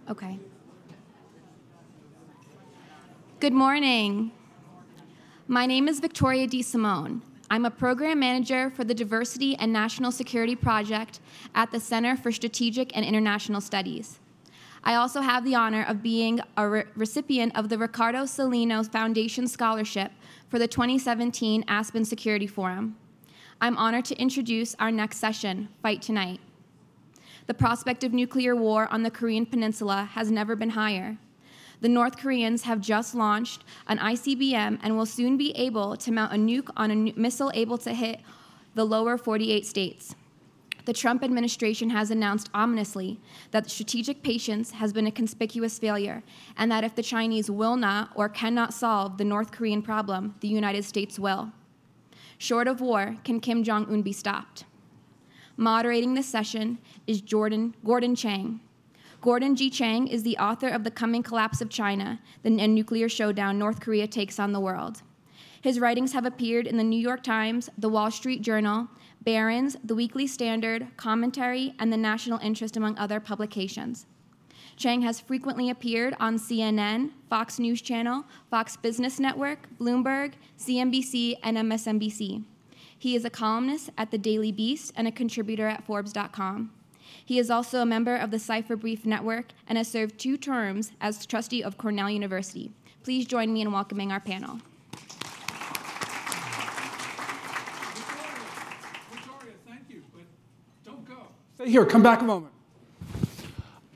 Okay. Good morning. My name is Victoria D. Simone. I'm a program manager for the Diversity and National Security Project at the Center for Strategic and International Studies. I also have the honor of being a recipient of the Ricardo Salino Foundation Scholarship for the 2017 Aspen Security Forum. I'm honored to introduce our next session, Fight Tonight. The prospect of nuclear war on the Korean Peninsula has never been higher. The North Koreans have just launched an ICBM and will soon be able to mount a nuke on a missile able to hit the lower 48 states. The Trump administration has announced ominously that strategic patience has been a conspicuous failure, and that if the Chinese will not or cannot solve the North Korean problem, the United States will. Short of war, can Kim Jong Un be stopped? Moderating this session is Gordon Chang. Gordon G. Chang is the author of The Coming Collapse of China, the nuclear showdown North Korea takes on the world. His writings have appeared in the New York Times, the Wall Street Journal, Barron's, the Weekly Standard, Commentary, and the National Interest, among other publications. Chang has frequently appeared on CNN, Fox News Channel, Fox Business Network, Bloomberg, CNBC, and MSNBC. He is a columnist at The Daily Beast and a contributor at Forbes.com. He is also a member of the Cipher Brief Network and has served 2 terms as trustee of Cornell University. Please join me in welcoming our panel. Victoria, thank you, but don't go. Stay here, come back a moment.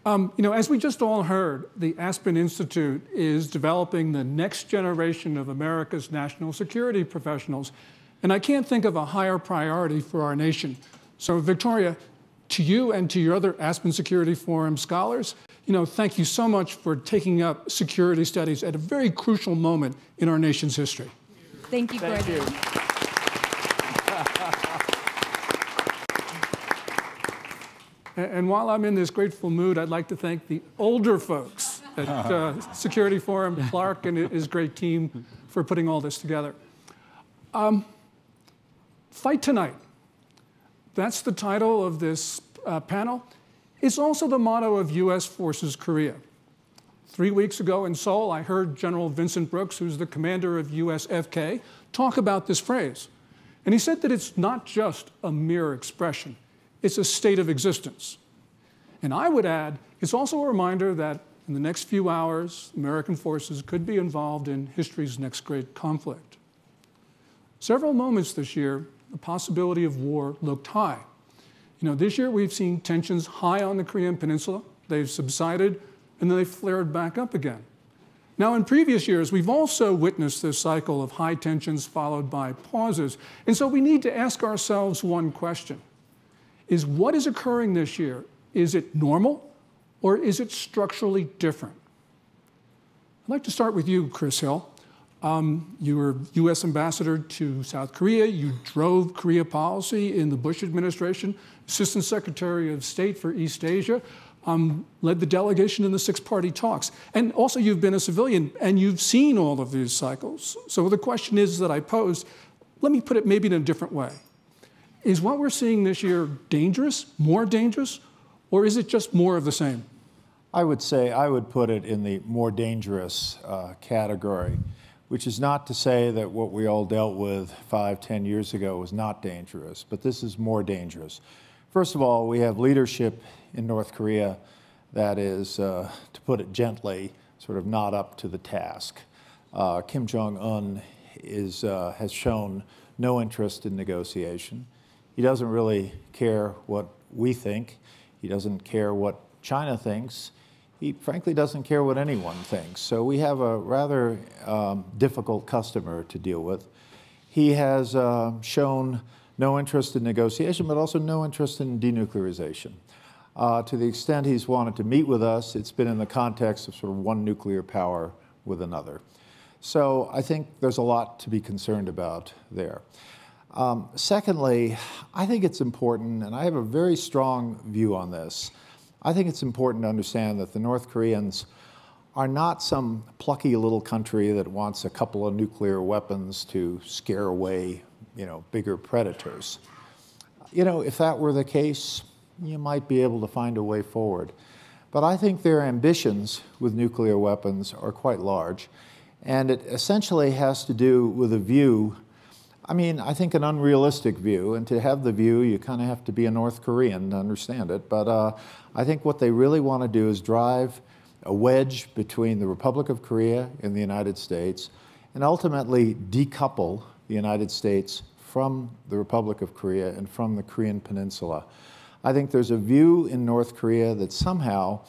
As we just all heard, the Aspen Institute is developing the next generation of America's national security professionals. And I can't think of a higher priority for our nation. So Victoria, to you and to your other Aspen Security Forum scholars, thank you so much for taking up security studies at a very crucial moment in our nation's history. Thank you, Gordon. Thank you. And while I'm in this grateful mood, I'd like to thank the older folks at Security Forum, Clark and his great team for putting all this together. Fight Tonight. That's the title of this panel. It's also the motto of U.S. Forces Korea. 3 weeks ago in Seoul, I heard General Vincent Brooks, who's the commander of USFK, talk about this phrase. And he said that it's not just a mere expression. It's a state of existence. And I would add, it's also a reminder that in the next few hours, American forces could be involved in history's next great conflict. Several moments this year, the possibility of war looked high. This year we've seen tensions high on the Korean Peninsula. They've subsided, and then they flared back up again. Now, in previous years, we've also witnessed this cycle of high tensions followed by pauses. And so we need to ask ourselves one question. Is what is occurring this year, is it normal, or is it structurally different? I'd like to start with you, Chris Hill. You were U.S. ambassador to South Korea. You drove Korea policy in the Bush administration, Assistant Secretary of State for East Asia, led the delegation in the 6-party talks. And also you've been a civilian, and you've seen all of these cycles. So the question is that I posed, let me put it maybe in a different way. Is what we're seeing this year dangerous, more dangerous, or is it just more of the same? I would say I would put it in the more dangerous category, which is not to say that what we all dealt with 5, 10 years ago was not dangerous, but this is more dangerous. First of all, we have leadership in North Korea that is, to put it gently, sort of not up to the task. Kim Jong Un has shown no interest in negotiation. He doesn't really care what we think. He doesn't care what China thinks. He frankly doesn't care what anyone thinks. So we have a rather difficult customer to deal with. He has shown no interest in negotiation, but also no interest in denuclearization. To the extent he's wanted to meet with us, it's been in the context of sort of one nuclear power with another. So I think there's a lot to be concerned about there. Secondly, I think it's important, and I have a very strong view on this, I think it's important to understand that the North Koreans are not some plucky little country that wants a couple of nuclear weapons to scare away, bigger predators. If that were the case, you might be able to find a way forward. But I think their ambitions with nuclear weapons are quite large. And it essentially has to do with a view, I mean, I think an unrealistic view. And to have the view, you kind of have to be a North Korean to understand it. But I think what they really want to do is drive a wedge between the Republic of Korea and the United States, and ultimately decouple the United States from the Republic of Korea and from the Korean Peninsula. I think there's a view in North Korea that somehow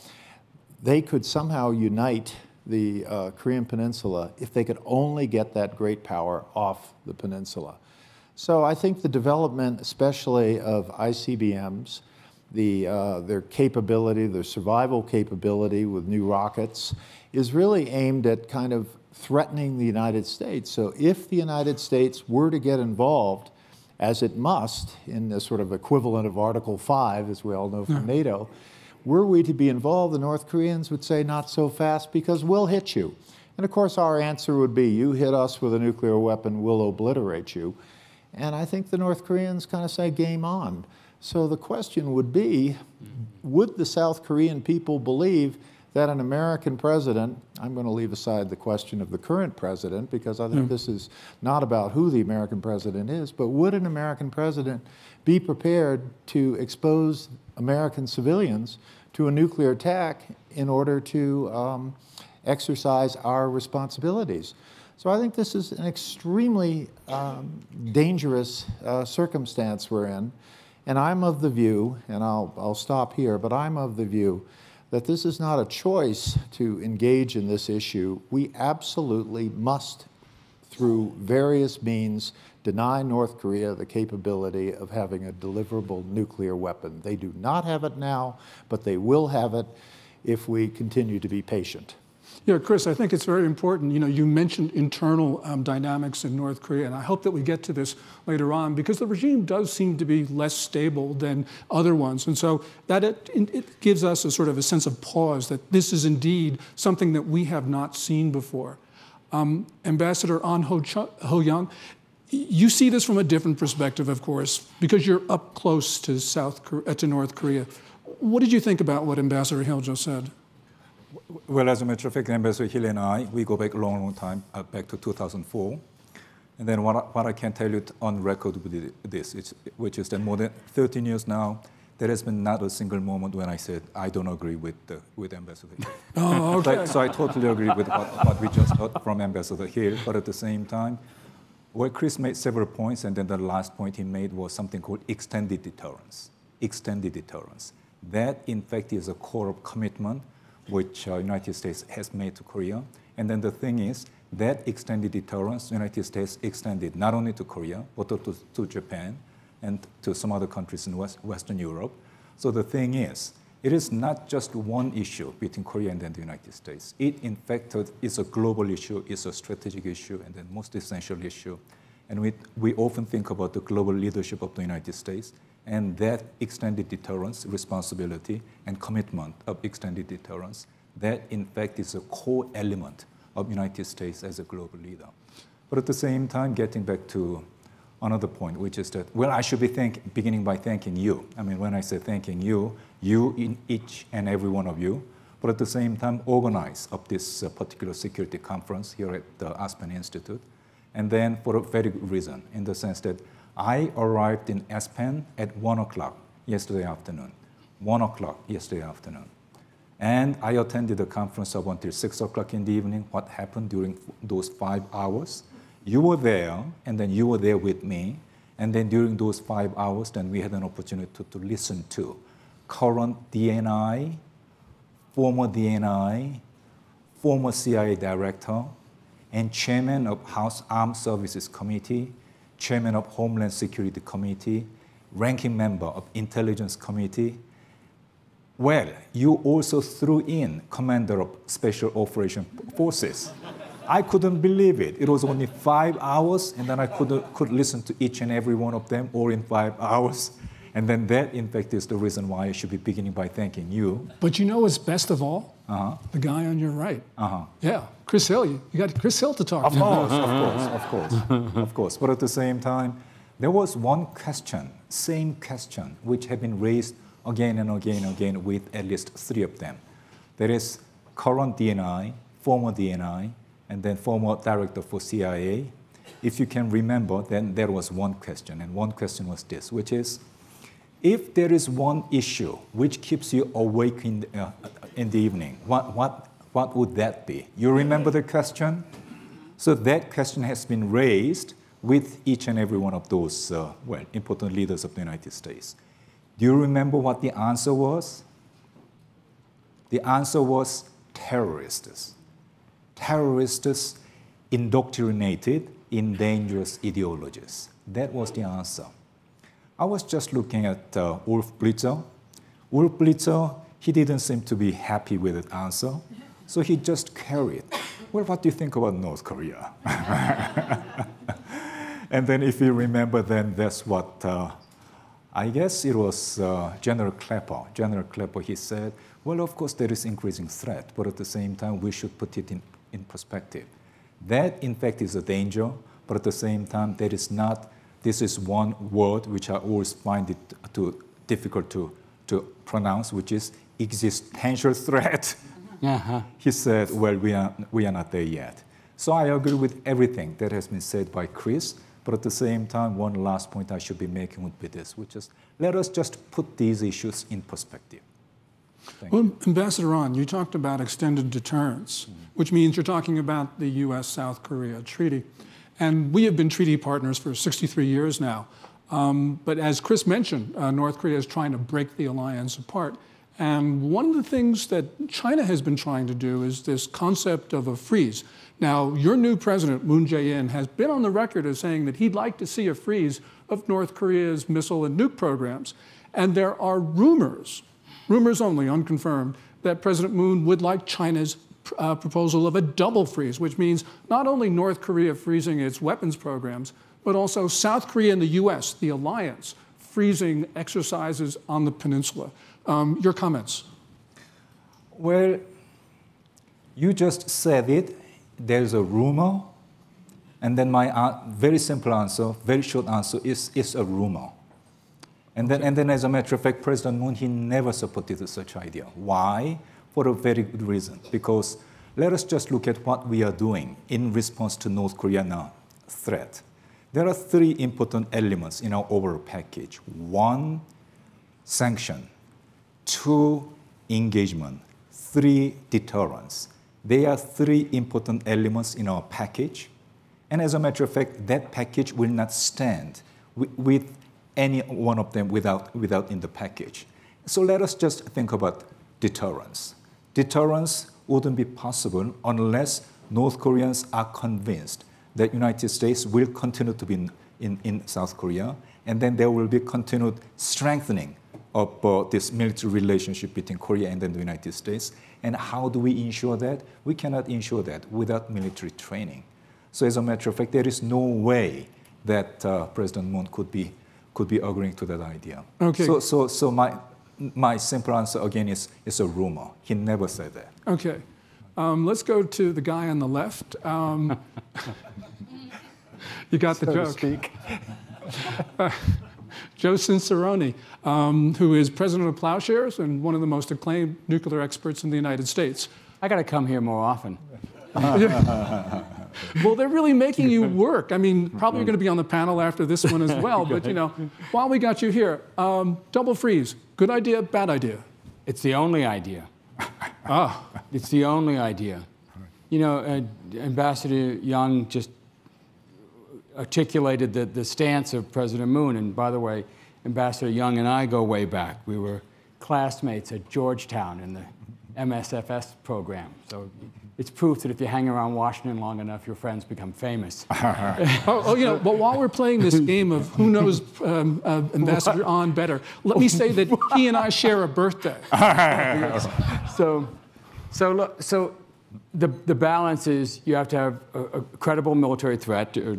they could somehow unite the Korean Peninsula if they could only get that great power off the peninsula. So I think the development, especially of ICBMs, their capability, their survival capability with new rockets, is really aimed at kind of threatening the United States. So if the United States were to get involved, as it must, in the sort of equivalent of Article 5, as we all know from NATO, were we to be involved, the North Koreans would say, not so fast, because we'll hit you. And of course, our answer would be, you hit us with a nuclear weapon, we'll obliterate you. And I think the North Koreans kind of say, game on. So the question would be, would the South Korean people believe that an American president, I'm going to leave aside the question of the current president, because I think this is not about who the American president is, but would an American president be prepared to expose American civilians to a nuclear attack in order to exercise our responsibilities? So I think this is an extremely dangerous circumstance we're in. And I'm of the view, and I'll stop here, but I'm of the view that this is not a choice to engage in this issue. We absolutely must, through various means, deny North Korea the capability of having a deliverable nuclear weapon. They do not have it now, but they will have it if we continue to be patient. Yeah, Chris, I think it's very important. You know, you mentioned internal dynamics in North Korea, and I hope that we get to this later on, because the regime does seem to be less stable than other ones. And so that it gives us a sort of a sense of pause that this is indeed something that we have not seen before. Ambassador An Ho-young, you see this from a different perspective, of course, because you're up close to North Korea. What did you think about what Ambassador Hill just said? Well, as a matter of fact, Ambassador Hill and I, we go back a long, long time, back to 2004. And then what I can tell you on record with this, which is that more than 13 years now, there has been not a single moment when I said, I don't agree with Ambassador Hill. Oh, okay. So I totally agree with what we just heard from Ambassador Hill. But at the same time, well, Chris made several points, and then the last point he made was something called extended deterrence. Extended deterrence. That, in fact, is a core commitment which United States has made to Korea. And then the thing is, that extended deterrence, United States extended not only to Korea, but to Japan and to some other countries in Western Europe. So the thing is, it is not just one issue between Korea and then the United States. It, in fact, is a global issue, it's a strategic issue, and then most essential issue. And we often think about the global leadership of the United States, and that extended deterrence responsibility and commitment of extended deterrence, that in fact is a core element of United States as a global leader. But at the same time, getting back to another point, which is that, well, I should be beginning by thanking you. I mean, when I say thanking you, in each and every one of you, but at the same time, organize of this particular security conference here at the Aspen Institute. And then for a very good reason, in the sense that I arrived in Aspen at 1 o'clock yesterday afternoon. 1 o'clock yesterday afternoon. And I attended the conference up until 6 o'clock in the evening. What happened during those 5 hours? You were there, and then you were there with me. And then during those 5 hours, then we had an opportunity to listen to current DNI, former DNI, former CIA director, and chairman of House Armed Services Committee, chairman of Homeland Security Committee, ranking member of Intelligence Committee. Well, you also threw in commander of Special Operation Forces. I couldn't believe it. It was only 5 hours, and then I could listen to each and every one of them all in 5 hours. And then that, in fact, is the reason why I should be beginning by thanking you. But you know what's best of all? The guy on your right. Yeah, Chris Hill. You got Chris Hill to talk to. Of course. But at the same time, there was one question, same question, which had been raised again and again and again with at least 3 of them. There is current DNI, former DNI, and then former director for CIA. If you can remember, then there was one question, and one question was this, which is, if there is one issue which keeps you awake in the evening, what would that be? You remember the question? So that question has been raised with each and every one of those important leaders of the United States. Do you remember what the answer was? The answer was terrorists. Terrorists indoctrinated in dangerous ideologies. That was the answer. I was just looking at Ulf Blitzer. Ulf Blitzer, he didn't seem to be happy with that answer, so he just carried. Well, what do you think about North Korea? And then if you remember, then that's what, I guess it was General Clapper. General Clapper, he said, well, of course, there is increasing threat, but at the same time, we should put it in perspective. That, in fact, is a danger, but at the same time, there is not. This is one word which I always find it difficult to pronounce, which is existential threat. He said, well, we are not there yet. So I agree with everything that has been said by Chris, but at the same time, one last point I should be making would be this, which is let us just put these issues in perspective. Well, Ambassador On, you talked about extended deterrence, which means you're talking about the U.S.-South Korea treaty. And we have been treaty partners for 63 years now. But as Chris mentioned, North Korea is trying to break the alliance apart. And one of the things that China has been trying to do is this concept of a freeze. Now, your new president, Moon Jae-in, has been on the record as saying that he'd like to see a freeze of North Korea's missile and nuke programs. And there are rumors only, unconfirmed, that President Moon would like China's proposal of a double freeze, which means not only North Korea freezing its weapons programs, but also South Korea and the U.S., the alliance, freezing exercises on the peninsula. Your comments? Well, you just said it. There's a rumor. And then my very simple answer, very short answer is a rumor. And then, as a matter of fact, President Moon, he never supported such idea. Why? For a very good reason. Because let us just look at what we are doing in response to North Korean threat. There are three important elements in our overall package. One, sanction. Two, engagement. Three, deterrence. They are three important elements in our package. And as a matter of fact, that package will not stand with any one of them without in the package. So let us just think about deterrence. Deterrence wouldn't be possible unless North Koreans are convinced that United States will continue to be in South Korea, and then there will be continued strengthening of this military relationship between Korea and then the United States. And how do we ensure that? We cannot ensure that without military training. So as a matter of fact, there is no way that President Moon could be agreeing to that idea. Okay. So my simple answer again is a rumor. He never said that. Okay. Let's go to the guy on the left. You got the joke. So to speak. Joe Cicerone, who is president of Plowshares and one of the most acclaimed nuclear experts in the United States. I got to come here more often. Well, they're really making you work. I mean, probably you're going to be on the panel after this one as well. But, you know, while we got you here, double freeze, good idea, bad idea? It's the only idea. It's the only idea. You know, Ambassador Young just articulated the stance of President Moon. And by the way, Ambassador Young and I go way back. We were classmates at Georgetown in the MSFS program. So it's proof that if you hang around Washington long enough, your friends become famous. You know, but while we're playing this game of who knows Ambassador On better, let me say that he and I share a birthday. So the balance is you have to have a credible military threat or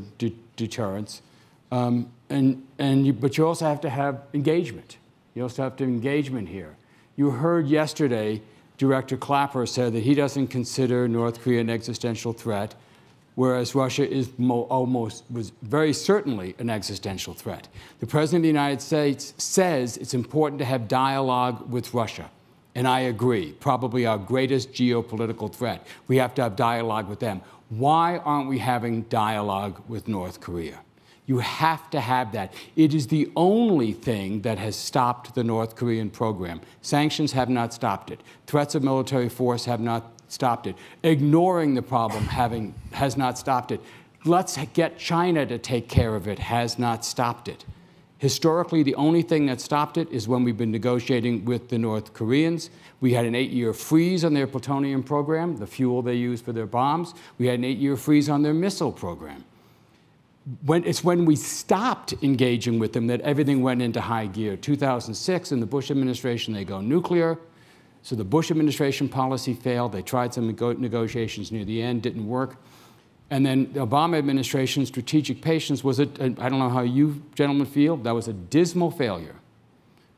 deterrence, but you also have to have engagement. You also have to have engagement here. You heard yesterday Director Clapper said that he doesn't consider North Korea an existential threat, whereas Russia was very certainly an existential threat. The President of the United States says it's important to have dialogue with Russia. And I agree, probably our greatest geopolitical threat. We have to have dialogue with them. Why aren't we having dialogue with North Korea? You have to have that. It is the only thing that has stopped the North Korean program. Sanctions have not stopped it. Threats of military force have not stopped it. Ignoring the problem has not stopped it. Let's get China to take care of it has not stopped it. Historically, the only thing that stopped it is when we've been negotiating with the North Koreans. We had an 8-year freeze on their plutonium program, the fuel they use for their bombs. We had an 8-year freeze on their missile program. It's when we stopped engaging with them that everything went into high gear. 2006, in the Bush administration, they go nuclear. So the Bush administration policy failed. They tried some negotiations near the end, didn't work. And then the Obama administration's strategic patience was, I don't know how you gentlemen feel, that was a dismal failure.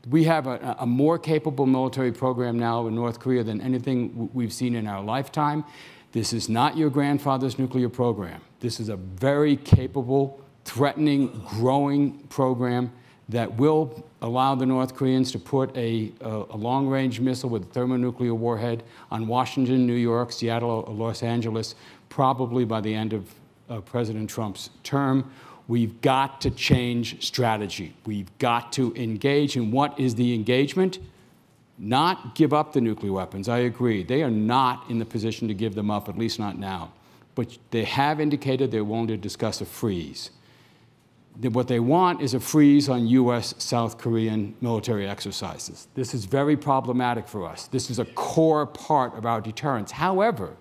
We have a more capable military program now in North Korea than anything we've seen in our lifetime. This is not your grandfather's nuclear program. This is a very capable, threatening, growing program that will allow the North Koreans to put a long-range missile with a thermonuclear warhead on Washington, New York, Seattle, or Los Angeles, probably by the end of President Trump's term. We've got to change strategy. We've got to engage. And what is the engagement? Not give up the nuclear weapons. I agree. They are not in the position to give them up, at least not now. But they have indicated they're willing to discuss a freeze. What they want is a freeze on U.S.-South Korean military exercises. This is very problematic for us. This is a core part of our deterrence. However,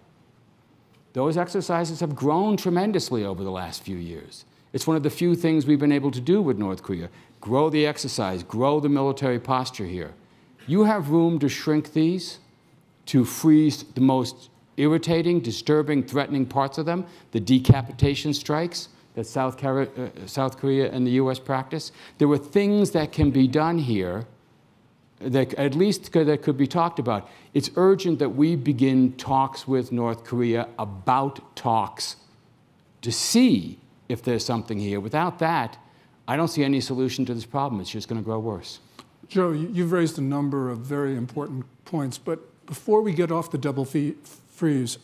those exercises have grown tremendously over the last few years. It's one of the few things we've been able to do with North Korea. Grow the exercise, grow the military posture here. You have room to shrink these, to freeze the most irritating, disturbing, threatening parts of them, the decapitation strikes that South Korea and the U.S. practice. There were things that can be done here that at least that could be talked about. It's urgent that we begin talks with North Korea about talks to see if there's something here. Without that, I don't see any solution to this problem. It's just going to grow worse. Joe, you've raised a number of very important points, but before we get off the double freeze,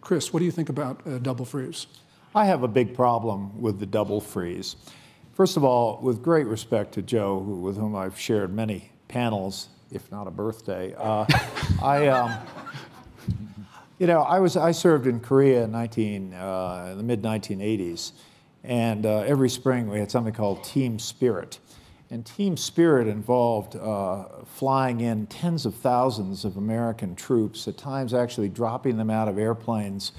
Chris, what do you think about a double freeze? I have a big problem with the double freeze. First of all, with great respect to Joe, with whom I've shared many panels, if not a birthday, I served in Korea in the mid-1980s, and every spring we had something called Team Spirit. And Team Spirit involved flying in tens of thousands of American troops, at times actually dropping them out of airplanes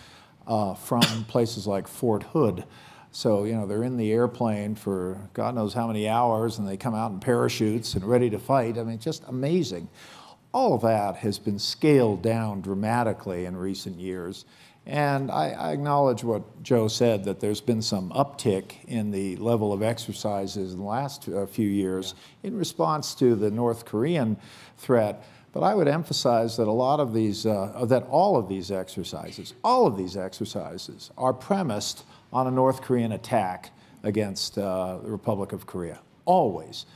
from places like Fort Hood. So, they're in the airplane for God knows how many hours, and they come out in parachutes and ready to fight. I mean, just amazing. All of that has been scaled down dramatically in recent years. And I acknowledge what Joe said, that there's been some uptick in the level of exercises in the last few years in response to the North Korean threat. But I would emphasize that a lot of these, all of these exercises are premised on a North Korean attack against the Republic of Korea, always.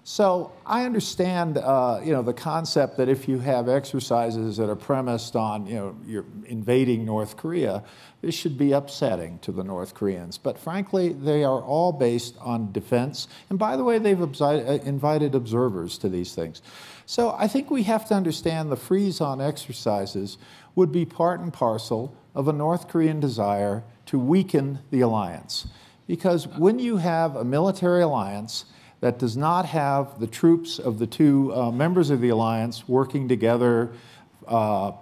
So I understand, the concept that if you have exercises that are premised on, you're invading North Korea, this should be upsetting to the North Koreans. But frankly, they are all based on defense. And by the way, they've invited observers to these things. So I think we have to understand the freeze on exercises would be part and parcel of a North Korean desire to weaken the alliance. Because when you have a military alliance that does not have the troops of the two members of the alliance working together,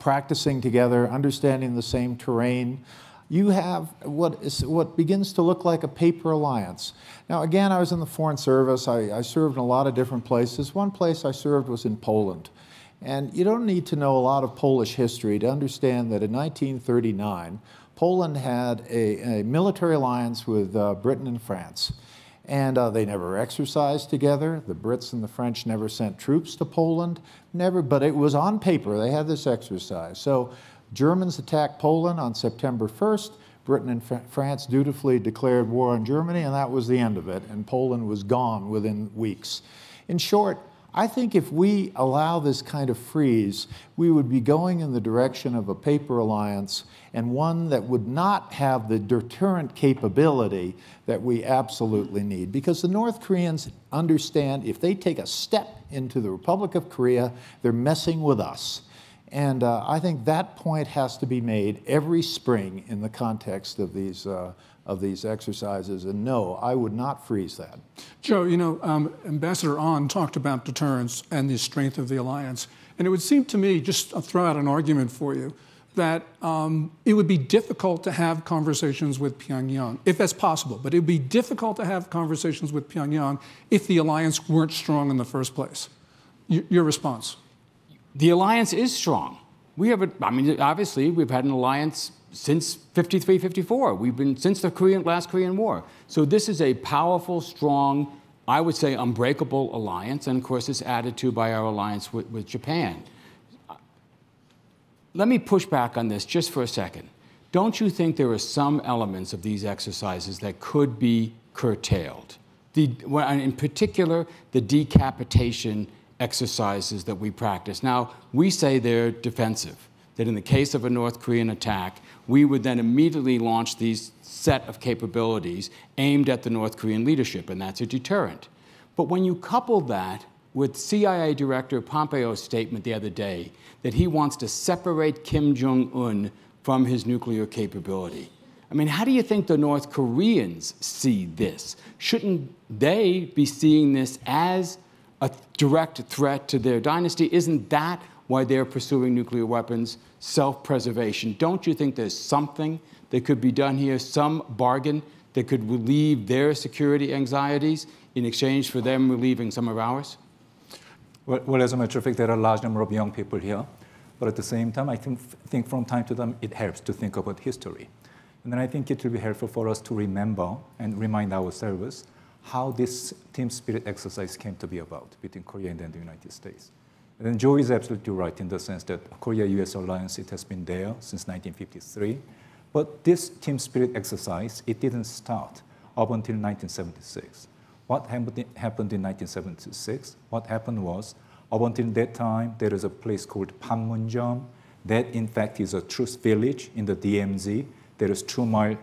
practicing together, understanding the same terrain, you have what begins to look like a paper alliance. Now, again, I was in the Foreign Service. I served in a lot of different places. One place I served was in Poland. And you don't need to know a lot of Polish history to understand that in 1939, Poland had a military alliance with Britain and France. And they never exercised together. The Brits and the French never sent troops to Poland, but it was on paper. They had this exercise. So Germans attacked Poland on September 1st. Britain and France dutifully declared war on Germany, and that was the end of it. And Poland was gone within weeks. In short, I think if we allow this kind of freeze, we would be going in the direction of a paper alliance, and one that would not have the deterrent capability that we absolutely need. Because the North Koreans understand if they take a step into the Republic of Korea, they're messing with us. And I think that point has to be made every spring in the context of these exercises. And no, I would not freeze that. Joe, you know, Ambassador Ahn talked about deterrence and the strength of the alliance. And it would seem to me, just I'll throw out an argument for you, that it would be difficult to have conversations with Pyongyang, if that's possible. But it would be difficult to have conversations with Pyongyang if the alliance weren't strong in the first place. Your response? The alliance is strong. We have I mean, obviously, we've had an alliance since 53, 54. We've been since the last Korean War. So this is a powerful, strong, I would say unbreakable alliance. And of course, it's added to by our alliance with Japan. Let me push back on this just for a second. Don't you think there are some elements of these exercises that could be curtailed? In particular, the decapitation exercises that we practice. Now, we say they're defensive, that in the case of a North Korean attack, we would then immediately launch these set of capabilities aimed at the North Korean leadership, and that's a deterrent. But when you couple that with CIA Director Pompeo's statement the other day that he wants to separate Kim Jong Un from his nuclear capability, I mean, how do you think the North Koreans see this? Shouldn't they be seeing this as a direct threat to their dynasty? Isn't that why they're pursuing nuclear weapons? Self-preservation. Don't you think there's something that could be done here, some bargain that could relieve their security anxieties in exchange for them relieving some of ours? Well, as a matter of fact, there are a large number of young people here. But at the same time, I think from time to time, it helps to think about history. And then I think it will be helpful for us to remember and remind ourselves how this team spirit exercise came to be about between Korea and the United States. And then Joe is absolutely right in the sense that Korea-US alliance, it has been there since 1953. But this team spirit exercise, it didn't start up until 1976. What happened in 1976? What happened was, up until that time, there is a place called Panmunjom. That, in fact, is a truce village in the DMZ. There is 2 mile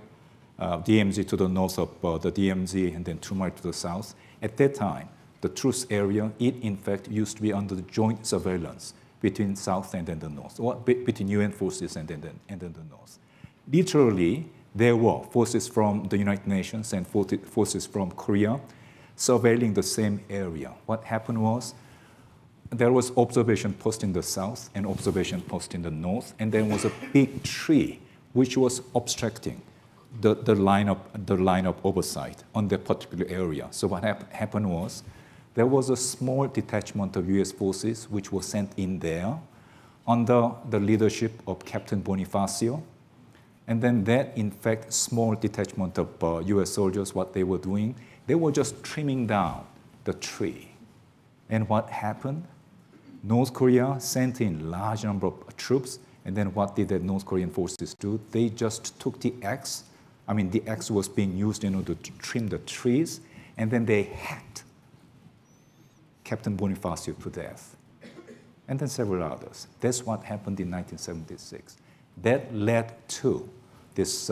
DMZ to the north of the DMZ and then 2 miles to the south. At that time, the truce area, it in fact used to be under the joint surveillance between south and then the north, or between UN forces and then the north. Literally, there were forces from the United Nations and forces from Korea surveilling the same area. What happened was, there was observation post in the south and observation post in the north, and there was a big tree which was obstructing the line of oversight on that particular area. So what happened was, there was a small detachment of US forces which was sent in there under the leadership of Captain Bonifacio. And then that, in fact, small detachment of US soldiers, what they were doing, they were just trimming down the tree. And what happened? North Korea sent in large number of troops, and then what did the North Korean forces do? They just took the axe. I mean, the axe was being used in order to trim the trees, and then they hacked Captain Bonifacio to death, and then several others. That's what happened in 1976. That led to this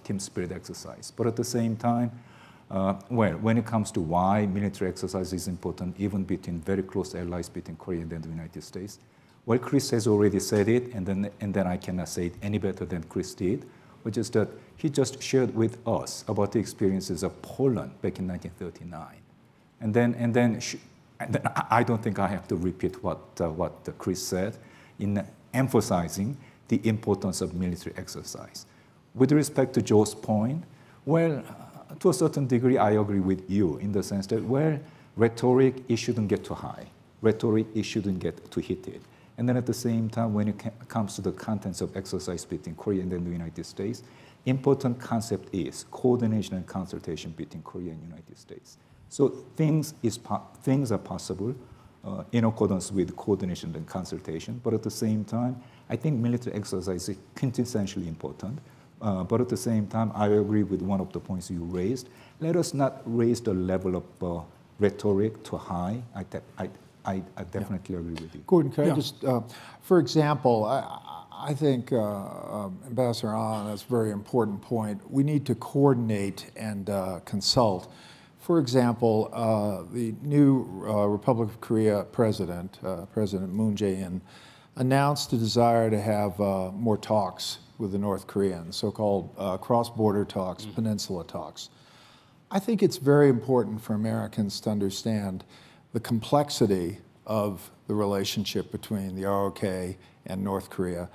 team spirit exercise. But at the same time, well, when it comes to why military exercise is important, even between very close allies between Korea and the United States, well, Chris has already said it, and then I cannot say it any better than Chris did, which is that he just shared with us about the experiences of Poland back in 1939. And then I don't think I have to repeat what Chris said in emphasizing the importance of military exercise. With respect to Joe's point, well, to a certain degree, I agree with you in the sense that, well, rhetoric, it shouldn't get too high. Rhetoric, it shouldn't get too heated. And then at the same time, when it comes to the contents of exercise between Korea and the United States, important concept is coordination and consultation between Korea and the United States. So things are possible in accordance with coordination and consultation, but at the same time, I think military exercise is quintessentially important. But at the same time, I agree with one of the points you raised. Let us not raise the level of rhetoric too high. I definitely agree with you. Gordon, can Yeah. I just, for example, I think Ambassador An has a very important point. We need to coordinate and consult. For example, the new Republic of Korea president, President Moon Jae-in, announced a desire to have more talks with the North Koreans, so-called cross-border talks, peninsula talks. I think it's very important for Americans to understand the complexity of the relationship between the ROK and North Korea.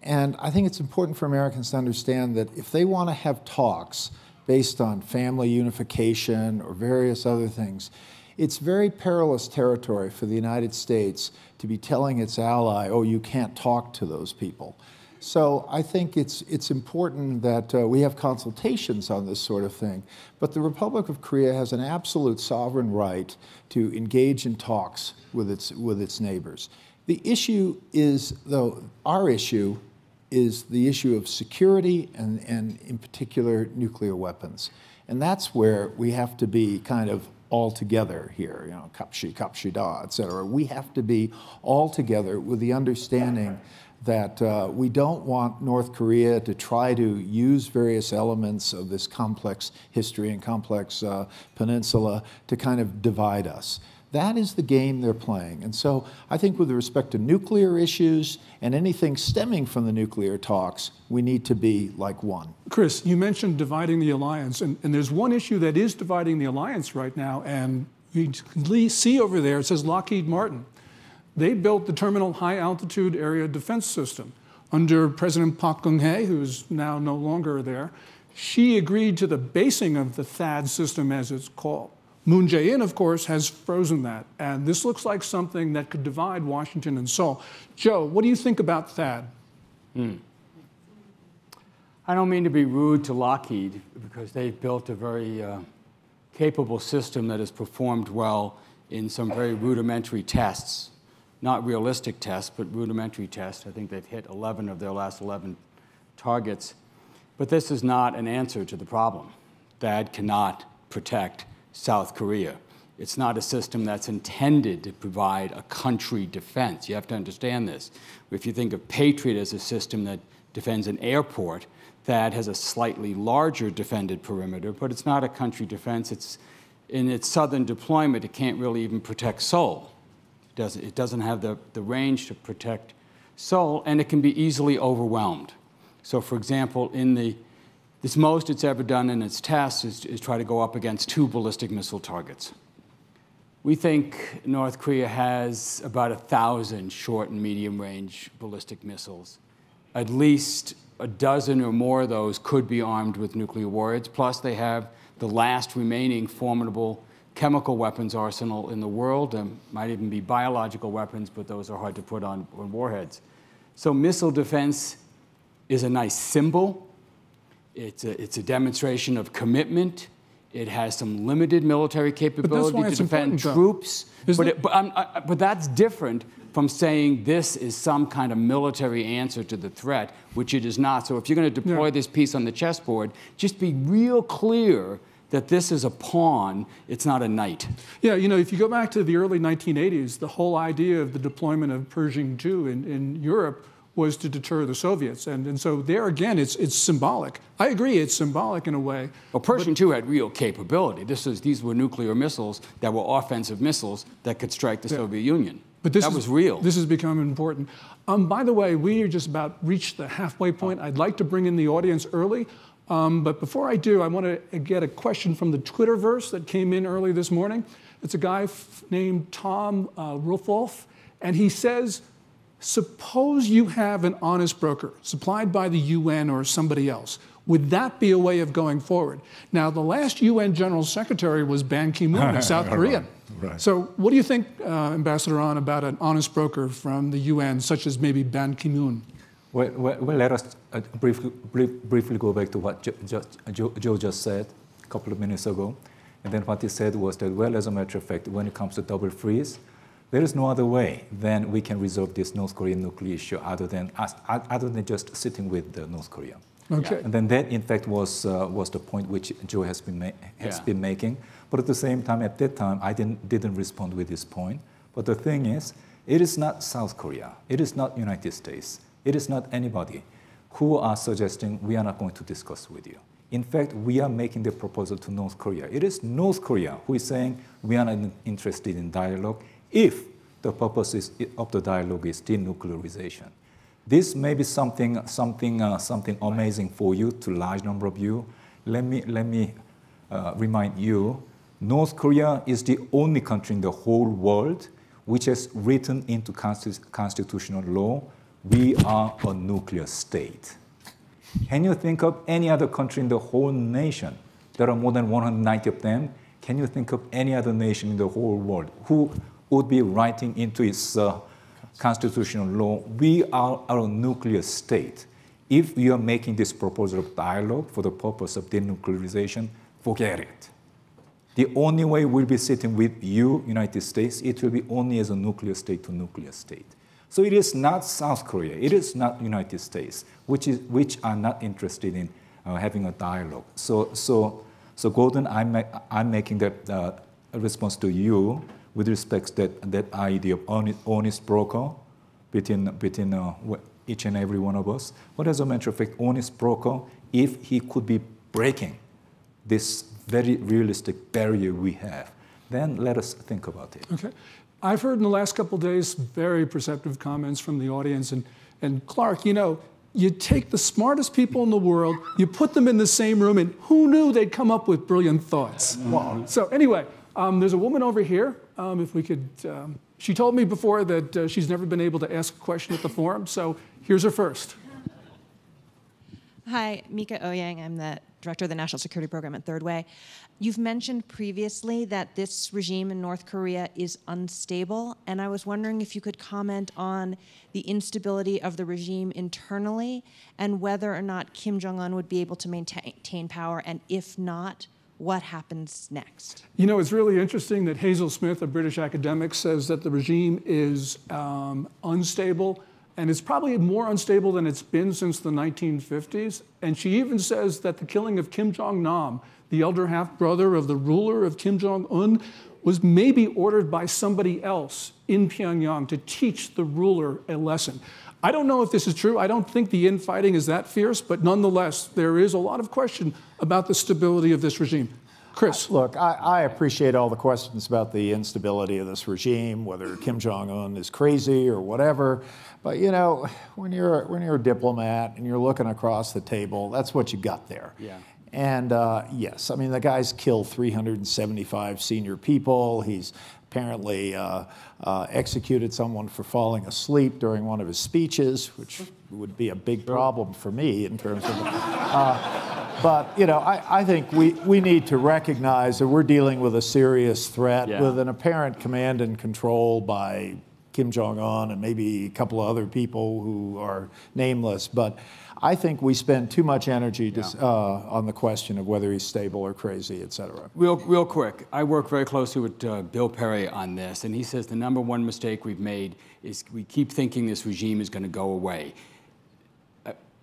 And I think it's important for Americans to understand that if they want to have talks based on family unification or various other things, it's very perilous territory for the United States to be telling its ally, oh, you can't talk to those people. So I think it's important that we have consultations on this sort of thing. But the Republic of Korea has an absolute sovereign right to engage in talks with its neighbors. The issue is, though, our issue is the issue of security and in particular nuclear weapons. And that's where we have to be kind of all together here, you know, kapshida, et cetera. We have to be all together with the understanding that we don't want North Korea to try to use various elements of this complex history and complex peninsula to kind of divide us. That is the game they're playing. And so I think with respect to nuclear issues and anything stemming from the nuclear talks, we need to be like one. Chris, you mentioned dividing the alliance, and there's one issue that is dividing the alliance right now, and you can see over there, it says Lockheed Martin. They built the Terminal High Altitude Area Defense System under President Park Geun-hye, who's now no longer there. She agreed to the basing of the THAAD system, as it's called. Moon Jae-in, of course, has frozen that. And this looks like something that could divide Washington and Seoul. Joe, what do you think about THAAD? I don't mean to be rude to Lockheed, because they've built a very capable system that has performed well in some very rudimentary tests. Not realistic tests, but rudimentary tests. I think they've hit 11 of their last 11 targets. But this is not an answer to the problem. THAAD cannot protect South Korea. It's not a system that's intended to provide a country defense. You have to understand this. If you think of Patriot as a system that defends an airport, THAAD has a slightly larger defended perimeter, but it's not a country defense. It's, in its southern deployment, it can't really even protect Seoul. It doesn't have the range to protect Seoul, and it can be easily overwhelmed. So, for example, this most it's ever done in its tests is try to go up against 2 ballistic missile targets. We think North Korea has about 1,000 short and medium range ballistic missiles. At least a dozen or more of those could be armed with nuclear warheads, plus they have the last remaining formidable chemical weapons arsenal in the world. Might even be biological weapons, but those are hard to put on warheads. So missile defense is a nice symbol. It's a demonstration of commitment. It has some limited military capability to defend troops. But that's different from saying this is some kind of military answer to the threat, which it is not. So if you're going to deploy this piece on the chessboard, just be real clear that this is a pawn, it's not a knight. Yeah, you know, if you go back to the early 1980s, the whole idea of the deployment of Pershing II in Europe was to deter the Soviets. And so there again, it's symbolic. I agree, it's symbolic in a way. Well, Pershing II had real capability. These were nuclear missiles that were offensive missiles that could strike the Soviet Union. But that was real. This has become important. By the way, we are just about reached the halfway point. I'd like to bring in the audience early. But before I do, I want to get a question from the Twitterverse that came in early this morning. It's a guy named Tom Ruffolf, and he says, suppose you have an honest broker supplied by the UN or somebody else. Would that be a way of going forward? Now, the last UN General Secretary was Ban Ki-moon of South Korea. Right. So what do you think, Ambassador An, about an honest broker from the UN, such as maybe Ban Ki-moon? Well, let us briefly go back to what Joe just said a couple of minutes ago. And then what he said was that, well, as a matter of fact, when it comes to double freeze, there is no other way than we can resolve this North Korean nuclear issue other than just sitting with North Korea. Okay. And then that, in fact, was the point which Joe has been making. But at the same time, at that time, I didn't respond with this point. But the thing is, it is not South Korea. It is not United States. It is not anybody who are suggesting we are not going to discuss with you. In fact, we are making the proposal to North Korea. It is North Korea who is saying we are not interested in dialogue if the purpose of the dialogue is denuclearization. This may be something amazing for you, to a large number of you. Let me remind you, North Korea is the only country in the whole world which has written into constitutional law, we are a nuclear state. Can you think of any other country in the whole nation? There are more than 190 of them. Can you think of any other nation in the whole world who would be writing into its constitutional law, we are a nuclear state? If you are making this proposal of dialogue for the purpose of denuclearization, forget it. The only way we'll be sitting with you, United States, it will be only as a nuclear state to nuclear state. So it is not South Korea, it is not United States, which are not interested in having a dialogue. So Gordon, I'm making that response to you with respect to that idea of honest broker between each and every one of us. But as a matter of fact, honest broker, if he could be breaking this very realistic barrier we have, then let us think about it. Okay. I've heard in the last couple of days very perceptive comments from the audience. And Clark, you know, you take the smartest people in the world, you put them in the same room, and who knew they'd come up with brilliant thoughts? Wow. So anyway, there's a woman over here. If we could, she told me before that she's never been able to ask a question at the forum, so here's her first. Hi, Mika Oyang. I'm the director of the National Security Program at Third Way. You've mentioned previously that this regime in North Korea is unstable, and I was wondering if you could comment on the instability of the regime internally and whether or not Kim Jong Un would be able to maintain power, and if not, what happens next? You know, it's really interesting that Hazel Smith, a British academic, says that the regime is unstable, and it's probably more unstable than it's been since the 1950s. And she even says that the killing of Kim Jong Nam, the elder half-brother of the ruler of Kim Jong Un, was maybe ordered by somebody else in Pyongyang to teach the ruler a lesson. I don't know if this is true. I don't think the infighting is that fierce, but nonetheless, there is a lot of question about the stability of this regime. Chris. Look, I appreciate all the questions about the instability of this regime, whether Kim Jong Un is crazy or whatever. But you know, when you're a diplomat and you're looking across the table, that's what you got there. Yeah. And yes, I mean, the guy's killed 375 senior people. He's apparently executed someone for falling asleep during one of his speeches, which would be a big problem for me in terms of. But you know, I think we need to recognize that we're dealing with a serious threat with an apparent command and control by Kim Jong Un and maybe a couple of other people who are nameless. But I think we spend too much energy on the question of whether he's stable or crazy, et cetera. Real quick, I work very closely with Bill Perry on this, and he says the number one mistake we've made is we keep thinking this regime is going to go away.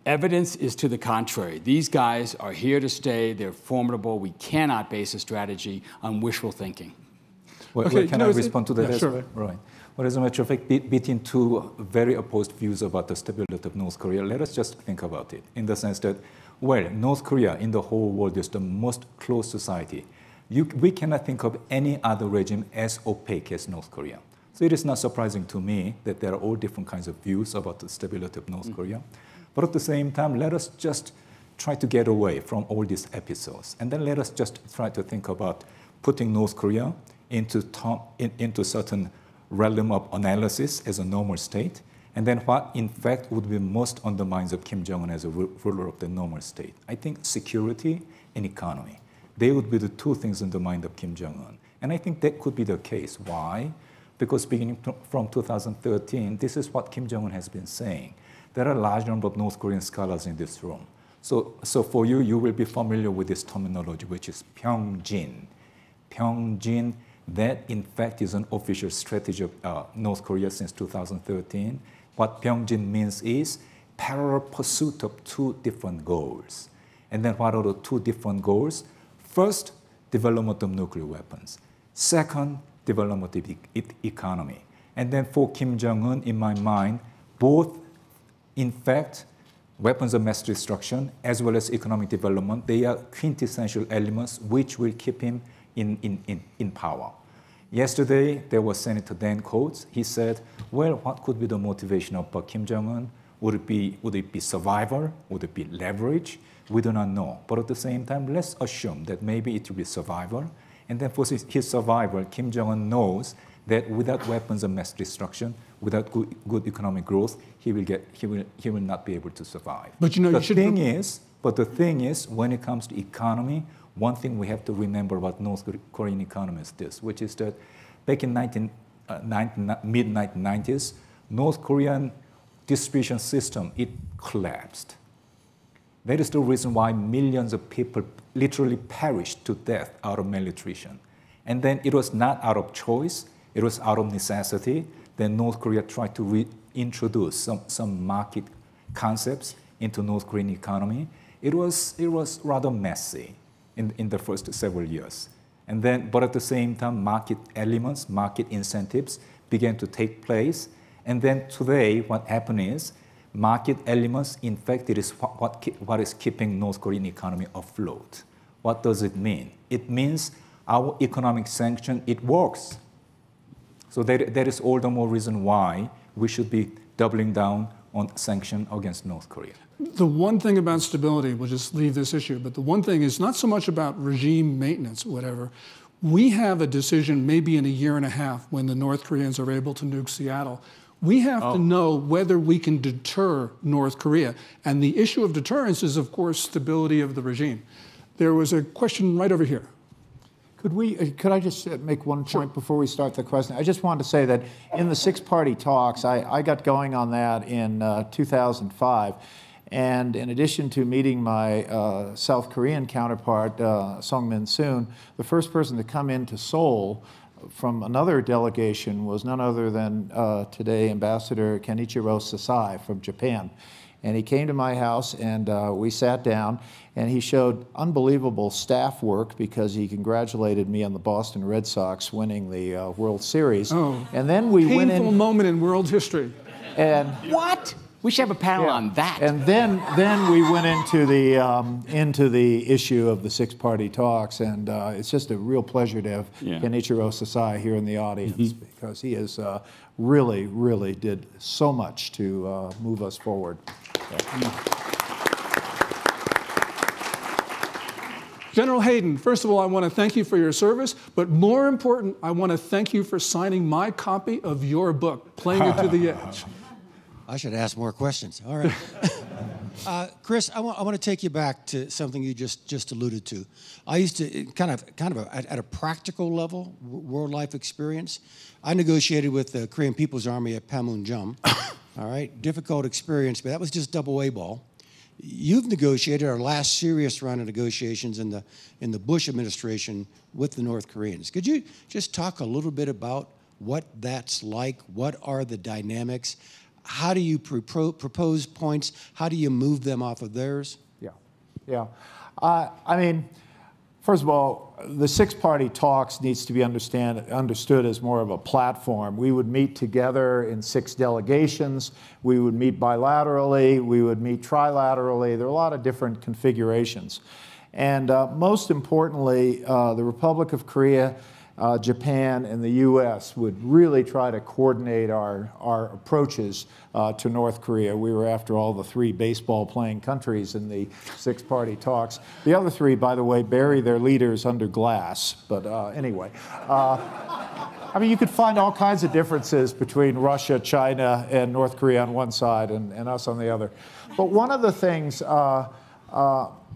Evidence is to the contrary. These guys are here to stay. They're formidable. We cannot base a strategy on wishful thinking. Well, can I respond to that? Sure. Right. Well, as a matter of fact, between two very opposed views about the stability of North Korea, let us just think about it in the sense that, well, North Korea in the whole world is the most closed society. We cannot think of any other regime as opaque as North Korea. So it is not surprising to me that there are all different kinds of views about the stability of North Korea. But at the same time, let us just try to get away from all these episodes. And then let us just try to think about putting North Korea into certain realm of analysis as a normal state, and then what in fact would be most on the minds of Kim Jong Un as a ruler of the normal state. I think security and economy, they would be the two things in the mind of Kim Jong Un. And I think that could be the case. Why? Because beginning from 2013, this is what Kim Jong Un has been saying. There are a large number of North Korean scholars in this room. So for you, you will be familiar with this terminology, which is Pyongjin. Pyongjin, that in fact is an official strategy of North Korea since 2013. What Pyongjin means is parallel pursuit of two different goals. And then what are the two different goals? First, development of nuclear weapons. Second, development of the economy. And then for Kim Jong Un, in my mind, both, in fact, weapons of mass destruction as well as economic development, they are quintessential elements which will keep him in power. Yesterday, there was Senator Dan Coates. He said, well, what could be the motivation of Kim Jong Un? Would it be survival? Would it be leverage? We do not know. But at the same time, let's assume that maybe it will be survival. And then for his survival, Kim Jong Un knows that without weapons of mass destruction, without good economic growth, he will not be able to survive. But you know, the thing is, when it comes to economy, one thing we have to remember about North Korean economy is this, which is that back in mid-1990s, North Korean distribution system, it collapsed. That is the reason why millions of people literally perished to death out of malnutrition. And then it was not out of choice, it was out of necessity. Then North Korea tried to reintroduce some market concepts into North Korean economy. It was rather messy in the first several years. And then, but at the same time, market elements, market incentives began to take place. And then today, what happened is, market elements, in fact, it is what is keeping North Korean economy afloat. What does it mean? It means our economic sanction, it works. So that is all the more reason why we should be doubling down on sanction against North Korea. The one thing about stability, we'll just leave this issue, but the one thing is not so much about regime maintenance or whatever. We have a decision maybe in a year and a half when the North Koreans are able to nuke Seattle. We have to know whether we can deter North Korea. And the issue of deterrence is, of course, stability of the regime. There was a question right over here. Could I just make one point before we start the question? I just wanted to say that in the six-party talks, I got going on that in 2005. And in addition to meeting my South Korean counterpart, Sung-min Soon, the first person to come into Seoul from another delegation was none other than today Ambassador Kenichiro Sasai from Japan. And he came to my house and we sat down and he showed unbelievable staff work because he congratulated me on the Boston Red Sox winning the World Series. Oh, and then we went in. Painful moment in world history. And what? We should have a panel on that. And then we went into the issue of the six-party talks, and it's just a real pleasure to have Kenichiro Sasai here in the audience because he has really did so much to move us forward. General Hayden, first of all, I want to thank you for your service, but more important, I want to thank you for signing my copy of your book, Playing It to the Edge. I should ask more questions. All right. Chris, I want to take you back to something you just alluded to. I used to, kind of at a practical level, world life experience, I negotiated with the Korean People's Army at Panmunjom. All right, difficult experience, but that was just double A ball. You've negotiated our last serious round of negotiations in the Bush administration with the North Koreans. Could you just talk a little bit about what that's like? What are the dynamics? How do you propose points? How do you move them off of theirs? Yeah. I mean, first of all, the six-party talks needs to be understood as more of a platform. We would meet together in 6 delegations. We would meet bilaterally. We would meet trilaterally. There are a lot of different configurations. And most importantly, the Republic of Korea, Japan, and the U.S. would really try to coordinate our approaches to North Korea. We were, after all, the 3 baseball-playing countries in the six-party talks. The other 3, by the way, bury their leaders under glass. But anyway, I mean, you could find all kinds of differences between Russia, China, and North Korea on one side and us on the other. But one of the things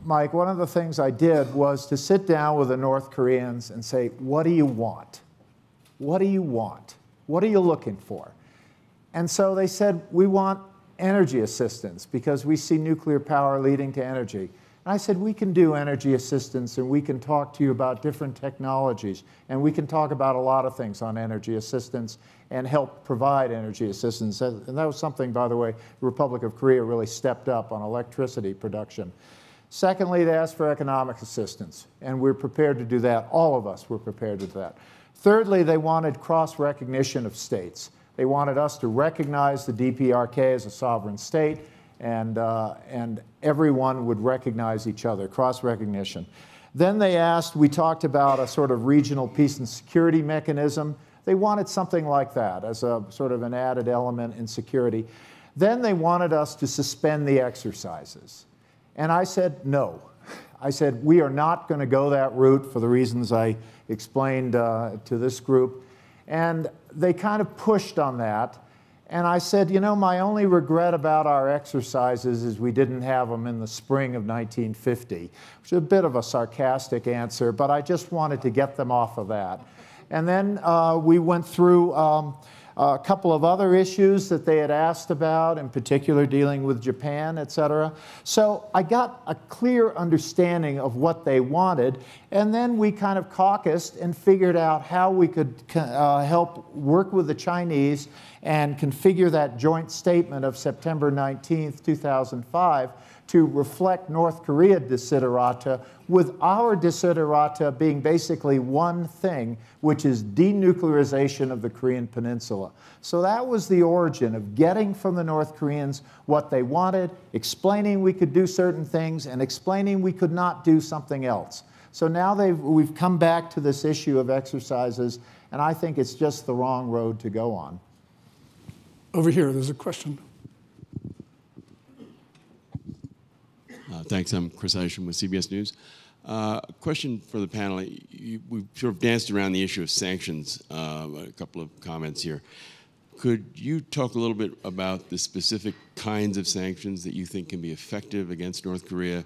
Mike, one of the things I did was to sit down with the North Koreans and say, what do you want? What do you want? What are you looking for? And so they said, we want energy assistance because we see nuclear power leading to energy. And I said, we can do energy assistance and we can talk to you about different technologies and we can talk about a lot of things on energy assistance and help provide energy assistance. And that was something, by the way, the Republic of Korea really stepped up on electricity production. Secondly, they asked for economic assistance, and we're prepared to do that. All of us were prepared to do that. Thirdly, they wanted cross-recognition of states. They wanted us to recognize the DPRK as a sovereign state, and everyone would recognize each other, cross-recognition. Then they asked, we talked about a sort of regional peace and security mechanism. They wanted something like that as a sort of an added element in security. Then they wanted us to suspend the exercises. And I said, no. I said, we are not going to go that route for the reasons I explained to this group. And they kind of pushed on that. And I said, you know, my only regret about our exercises is we didn't have them in the spring of 1950, which is a bit of a sarcastic answer, but I just wanted to get them off of that. And then we went through a couple of other issues that they had asked about, in particular dealing with Japan, et cetera. So I got a clear understanding of what they wanted, and then we kind of caucused and figured out how we could help work with the Chinese and configure that joint statement of September 19th, 2005 to reflect North Korea desiderata, with our desiderata being basically one thing, which is denuclearization of the Korean Peninsula. So that was the origin of getting from the North Koreans what they wanted, explaining we could do certain things, and explaining we could not do something else. So now we've come back to this issue of exercises, and I think it's just the wrong road to go on. Over here, there's a question. Thanks. I'm Chris Isham with CBS News. Question for the panel. We've sort of danced around the issue of sanctions, a couple of comments here. Could you talk a little bit about the specific kinds of sanctions that you think can be effective against North Korea?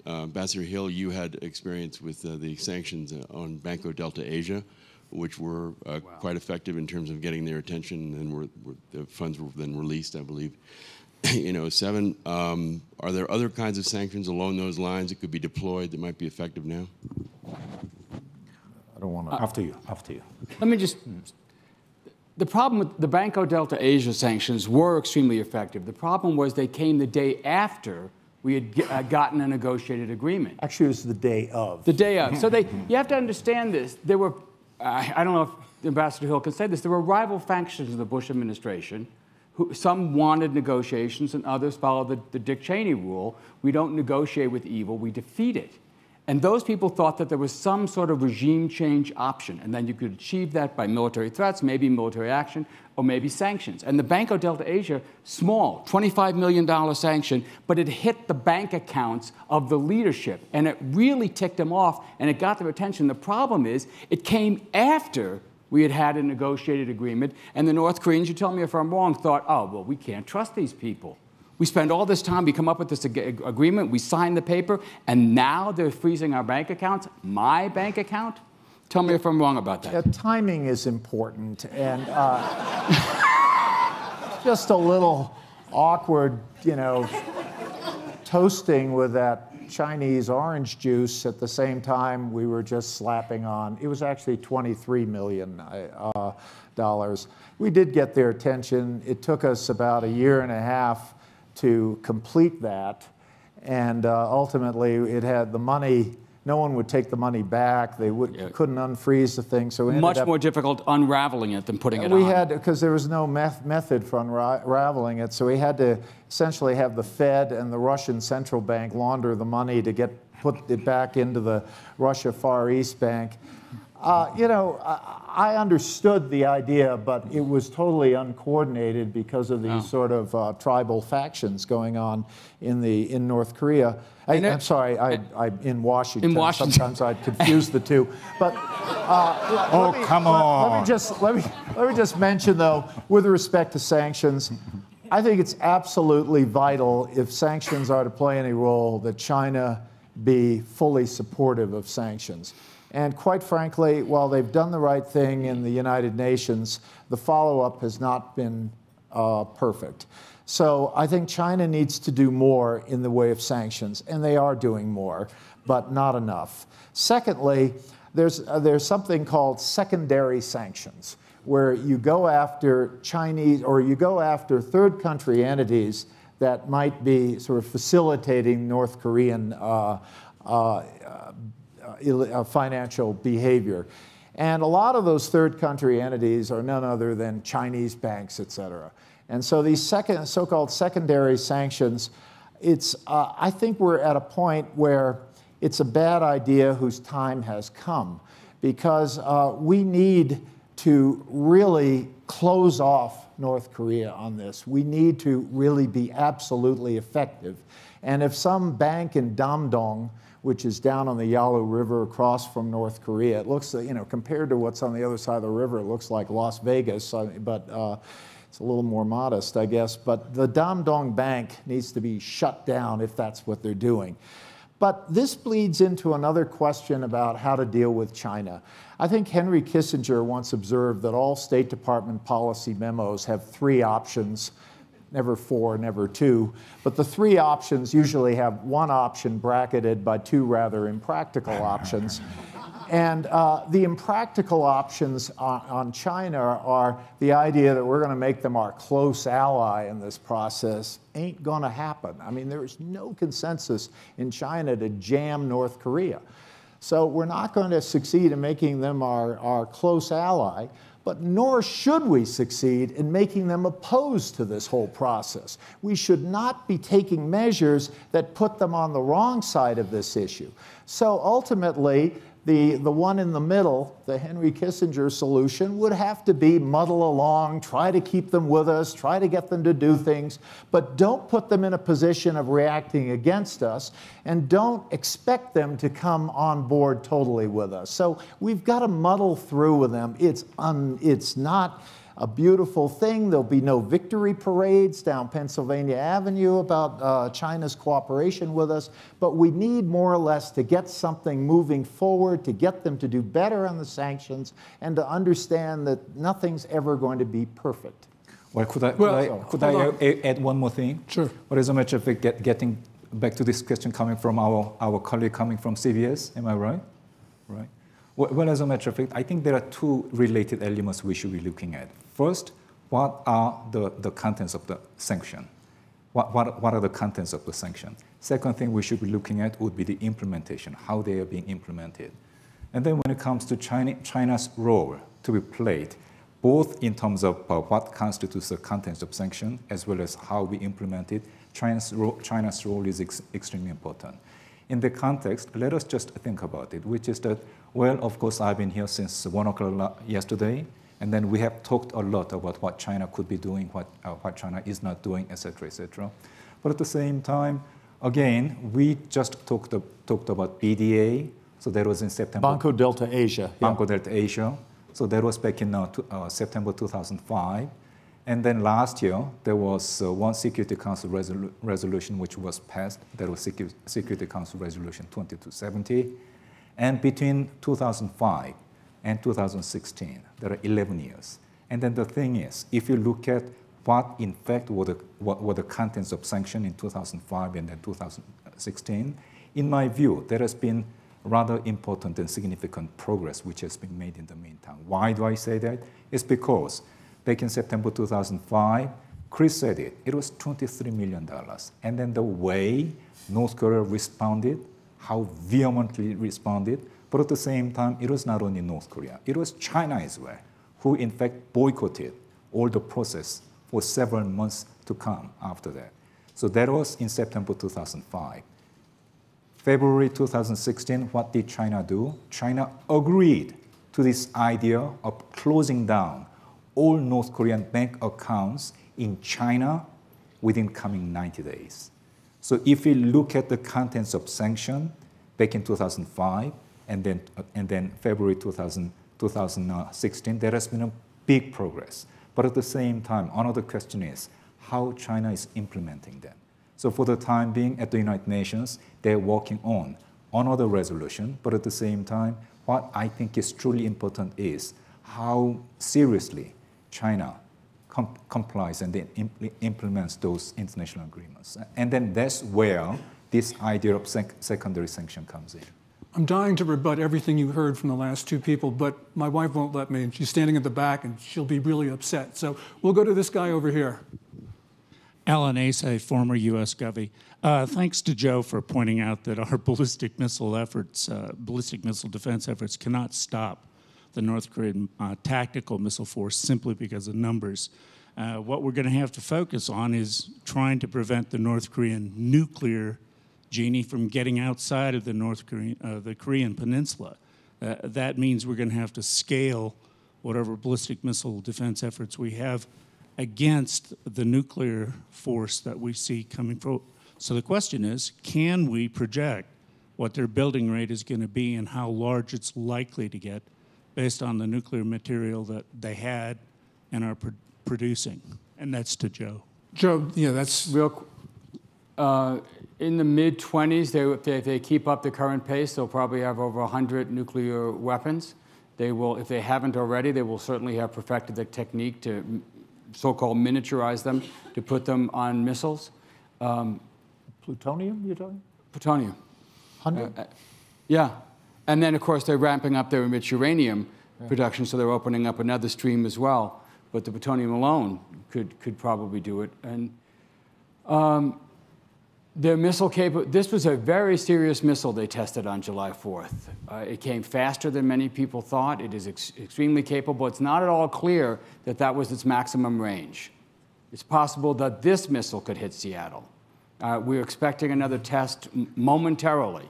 Ambassador Hill, you had experience with the sanctions on Banco Delta Asia, which were quite effective in terms of getting their attention, and the funds were then released, I believe, in 2007. Are there other kinds of sanctions along those lines that could be deployed that might be effective now? I don't want to. After you. Let me just. The problem with the Banco Delta Asia sanctions were extremely effective. The problem was they came the day after we had gotten a negotiated agreement. Actually, it was the day of. The day of. So you have to understand this. There were, I don't know if Ambassador Hill can say this, there were rival factions of the Bush administration. Some wanted negotiations and others followed the Dick Cheney rule. We don't negotiate with evil, we defeat it. And those people thought that there was some sort of regime change option, and then you could achieve that by military threats, maybe military action, or maybe sanctions. And the Banco Delta Asia, small, $25 million sanction, but it hit the bank accounts of the leadership, and it really ticked them off, and it got their attention. The problem is, it came after we had a negotiated agreement, and the North Koreans, you tell me if I'm wrong, thought, oh, well, we can't trust these people. We spend all this time, we come up with this agreement, we sign the paper, and now they're freezing our bank accounts, my bank account? Tell me if I'm wrong about that. Yeah, timing is important, and just a little awkward, toasting with that Chinese orange juice at the same time we were just slapping on. It was actually $23 million. We did get their attention. It took us about a year and a half to complete that, and ultimately it had the money. No one would take the money back. They couldn't unfreeze the thing, so we ended much more difficult unraveling it than putting it on. We had, because there was no method for unraveling it, so we had to essentially have the Fed and the Russian central bank launder the money to put it back into the Russia Far East Bank. I understood the idea, but it was totally uncoordinated because of these sort of tribal factions going on in North Korea. I'm sorry, in Washington. In Washington. Sometimes I'd confuse the two. But come on. Let me just mention, though, with respect to sanctions, I think it's absolutely vital, if sanctions are to play any role, that China be fully supportive of sanctions. And quite frankly, while they've done the right thing in the United Nations, the follow-up has not been perfect. So I think China needs to do more in the way of sanctions, and they are doing more, but not enough. Secondly, there's something called secondary sanctions, where you go after Chinese, or you go after third country entities that might be sort of facilitating North Korean financial behavior. And a lot of those third country entities are none other than Chinese banks, et cetera. And so these so-called secondary sanctions, I think we're at a point where it's a bad idea whose time has come, because we need to really close off North Korea on this. We need to really be absolutely effective. And if some bank in Damdong, which is down on the Yalu River across from North Korea, it looks, compared to what's on the other side of the river, it looks like Las Vegas, but it's a little more modest, I guess. But the Damdong Bank needs to be shut down if that's what they're doing. But this bleeds into another question about how to deal with China. I think Henry Kissinger once observed that all State Department policy memos have 3 options, never 4, never 2. But the 3 options usually have 1 option bracketed by 2 rather impractical options. And the impractical options on China are the idea that we're going to make them our close ally in this process. Ain't going to happen. I mean, there is no consensus in China to jam North Korea. So we're not going to succeed in making them our close ally, but nor should we succeed in making them opposed to this whole process. We should not be taking measures that put them on the wrong side of this issue. So ultimately, the one in the middle, the Henry Kissinger solution, would have to be muddle along, try to keep them with us, try to get them to do things, but don't put them in a position of reacting against us, and don't expect them to come on board totally with us. So we've got to muddle through with them. It's not a beautiful thing. There'll be no victory parades down Pennsylvania Avenue about China's cooperation with us, but we need more or less to get something moving forward, to get them to do better on the sanctions, and to understand that nothing's ever going to be perfect. Well, could I add one more thing? Sure. But as a matter of fact, getting back to this question coming from our colleague coming from CBS, am I right? Right. Well, as a matter of fact, I think there are 2 related elements we should be looking at. First, what are the contents of the sanction? What are the contents of the sanction? Second thing we should be looking at would be the implementation, how they are being implemented. And then when it comes to China's role to be played, both in terms of what constitutes the contents of sanction as well as how we implement it, China's role is extremely important. In the context, let us just think about it, which is that, well, of course, I've been here since 1 o'clock yesterday, and then we have talked a lot about what China could be doing, what China is not doing, et cetera, et cetera. But at the same time, again, we just talked about BDA, so that was in September. Banco Delta Asia. Banco Delta Asia. So that was back in September 2005. And then last year, there was one Security Council resolution which was passed. That was Security Council Resolution 2270. And between 2005 and 2016, there are 11 years. And then the thing is, if you look at what in fact were the contents of sanction in 2005 and then 2016, in my view, there has been rather important and significant progress which has been made in the meantime. Why do I say that? It's because back in September 2005, Chris said it was $23 million. And then the way North Korea responded, how vehemently responded, but at the same time, it was not only North Korea, it was China as well, who in fact boycotted all the process for several months to come after that. So that was in September 2005. February 2016, what did China do? China agreed to this idea of closing down all North Korean bank accounts in China within coming 90 days. So if we look at the contents of sanction back in 2005 and then February 2016, there has been a big progress. But at the same time, another question is how China is implementing them. So for the time being at the United Nations, they're working on another resolution, but at the same time, what I think is truly important is how seriously China complies and then implements those international agreements. And then that's where this idea of secondary sanction comes in. I'm dying to rebut everything you heard from the last 2 people, but my wife won't let me, and she's standing at the back, and she'll be really upset. So we'll go to this guy over here. Alan Asa, former U.S. Govey. Thanks to Joe for pointing out that our ballistic missile efforts, ballistic missile defense efforts, cannot stop the North Korean tactical missile force simply because of numbers. What we're going to have to focus on is trying to prevent the North Korean nuclear genie from getting outside of the Korean Peninsula. That means we're going to have to scale whatever ballistic missile defense efforts we have against the nuclear force that we see coming forward. So the question is, can we project what their building rate is going to be and how large it's likely to get based on the nuclear material that they had and are producing? And that's to Joe. Joe, yeah, that's real. In the mid-20s, if they keep up the current pace, they'll probably have over 100 nuclear weapons. They will, if they haven't already, they will certainly have perfected the technique to so-called miniaturize them, to put them on missiles. Plutonium, you're talking? Plutonium. 100? Yeah. And then, of course, they're ramping up their enriched uranium production, so they're opening up another stream as well. But the plutonium alone could probably do it. And their missile this was a very serious missile they tested on July 4th. It came faster than many people thought. It is extremely capable. It's not at all clear that that was its maximum range. It's possible that this missile could hit Seattle. We're expecting another test momentarily,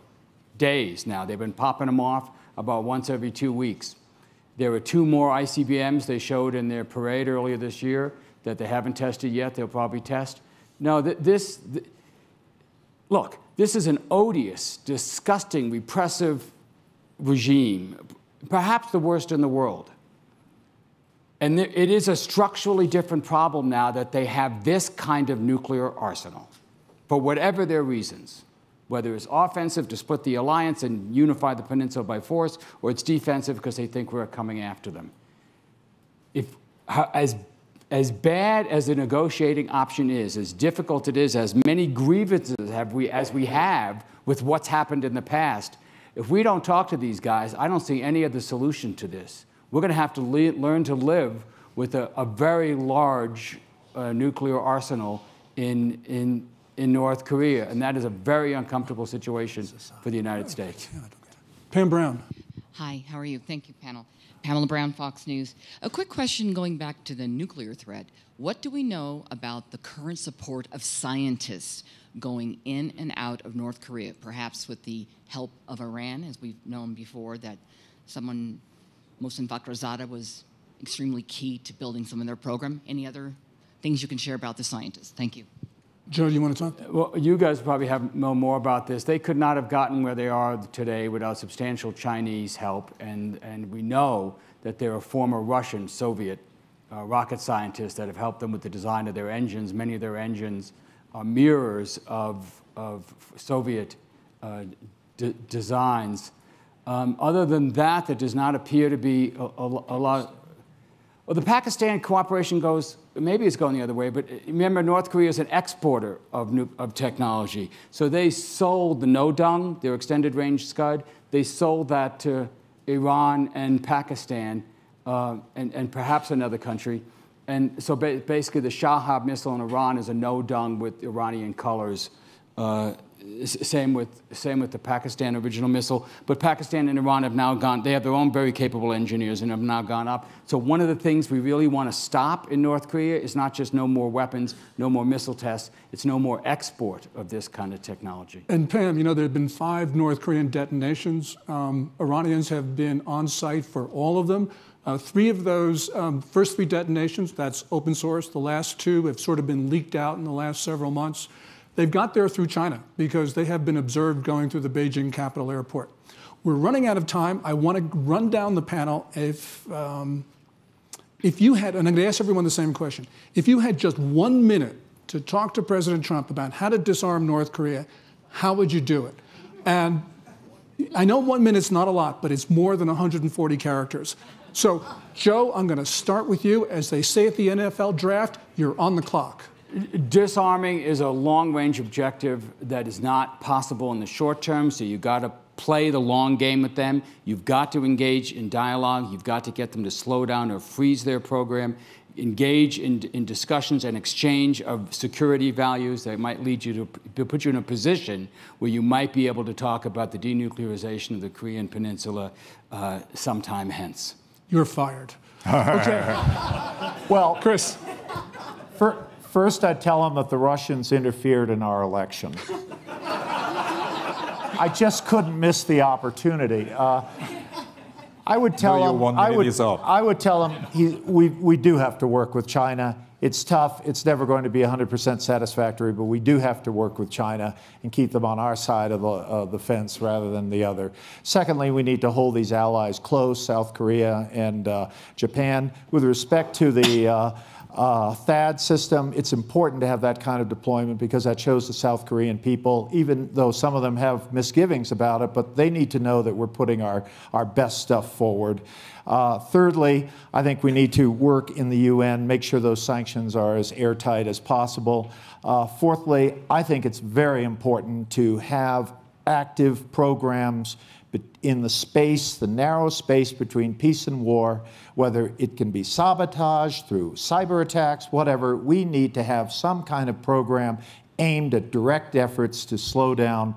days now. They've been popping them off about once every 2 weeks. There were 2 more ICBMs they showed in their parade earlier this year that they haven't tested yet. They'll probably test. No, look, this is an odious, disgusting, repressive regime, perhaps the worst in the world. And it is a structurally different problem now that they have this kind of nuclear arsenal, for whatever their reasons, whether it's offensive to split the alliance and unify the peninsula by force, or it's defensive because they think we're coming after them. As bad as the negotiating option is, as difficult it is, as many grievances as we have with what's happened in the past, if we don't talk to these guys, I don't see any other solution to this. We're going to have to learn to live with a very large nuclear arsenal in North Korea, and that is a very uncomfortable situation for the United States. Pam Brown. Hi, how are you? Thank you, panel. Pamela Brown, Fox News. A quick question going back to the nuclear threat. What do we know about the current support of scientists going in and out of North Korea, perhaps with the help of Iran, as we've known before that someone, Mohsen Fakhrizadeh, was extremely key to building some of their program? Any other things you can share about the scientists? Thank you. Joe, do you want to talk? Well, you guys probably know more about this. They could not have gotten where they are today without substantial Chinese help, and we know that there are former Russian, Soviet rocket scientists that have helped them with the design of their engines. Many of their engines are mirrors of Soviet designs. Other than that, there does not appear to be a lot. Well, the Pakistan cooperation goes, maybe it's going the other way, but remember, North Korea is an exporter of technology. So they sold the No-Dung, their extended range Scud, they sold that to Iran and Pakistan and perhaps another country. And so basically the Shahab missile in Iran is a No-Dung with Iranian colors. Same with the Pakistan original missile. But Pakistan and Iran have now gone, they have their own very capable engineers and have now gone up. So one of the things we really want to stop in North Korea is not just no more weapons, no more missile tests, it's no more export of this kind of technology. And Pam, you know, there have been 5 North Korean detonations. Iranians have been on site for all of them. 3 of those first 3 detonations, that's open source. The last 2 have sort of been leaked out in the last several months. They've got there through China because they have been observed going through the Beijing Capital Airport. We're running out of time. I want to run down the panel. If you had, and I'm going to ask everyone the same question, if you had just 1 minute to talk to President Trump about how to disarm North Korea, how would you do it? And I know 1 minute's not a lot, but it's more than 140 characters. So, Joe, I'm going to start with you. As they say at the NFL draft, you're on the clock. Disarming is a long-range objective that is not possible in the short term, so you've got to play the long game with them. You've got to engage in dialogue. You've got to get them to slow down or freeze their program. engage in discussions and exchange of security values that might lead you to put you in a position where you might be able to talk about the denuclearization of the Korean Peninsula sometime hence. You're fired. Okay. Well, Chris. First, I'd tell them that the Russians interfered in our election. I just couldn't miss the opportunity. I would tell them. I would tell them we do have to work with China. It's tough. It's never going to be 100% satisfactory, but we do have to work with China and keep them on our side of the fence rather than the other. Secondly, we need to hold these allies close, South Korea and Japan. With respect to the THAAD system, it's important to have that kind of deployment because that shows the South Korean people, even though some of them have misgivings about it, but they need to know that we're putting our best stuff forward. Thirdly, I think we need to work in the UN, make sure those sanctions are as airtight as possible. Fourthly, I think it's very important to have active programs in the narrow space between peace and war, whether it can be sabotage through cyber attacks, whatever. We need to have some kind of program aimed at direct efforts to slow down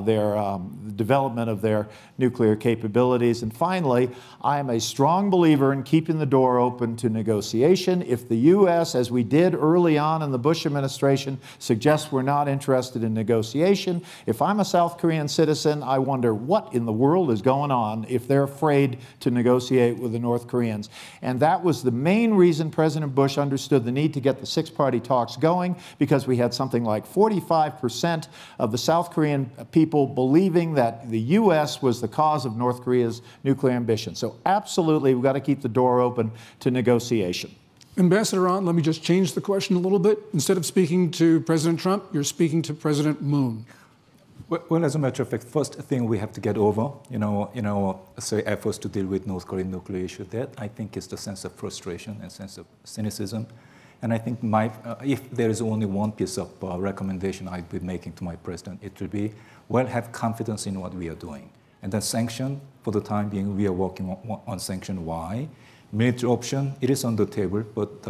their development of their nuclear capabilities. And finally, I am a strong believer in keeping the door open to negotiation. If the U.S., as we did early on in the Bush administration, suggests we're not interested in negotiation, if I'm a South Korean citizen, I wonder what in the world is going on if they're afraid to negotiate with the North Koreans. And that was the main reason President Bush understood the need to get the six-party talks going, because we had something like 45% of the South Korean people believing that the U.S. was the cause of North Korea's nuclear ambition. So absolutely, we've got to keep the door open to negotiation. Ambassador On, let me just change the question a little bit. Instead of speaking to President Trump, you're speaking to President Moon. Well, as a matter of fact, first thing we have to get over, say efforts to deal with North Korean nuclear issue, that I think is the sense of frustration and sense of cynicism. And I think if there is only one piece of recommendation I'd be making to my president, it will be, well, have confidence in what we are doing. And then sanction, for the time being, we are working on sanction Y. Military option, it is on the table, but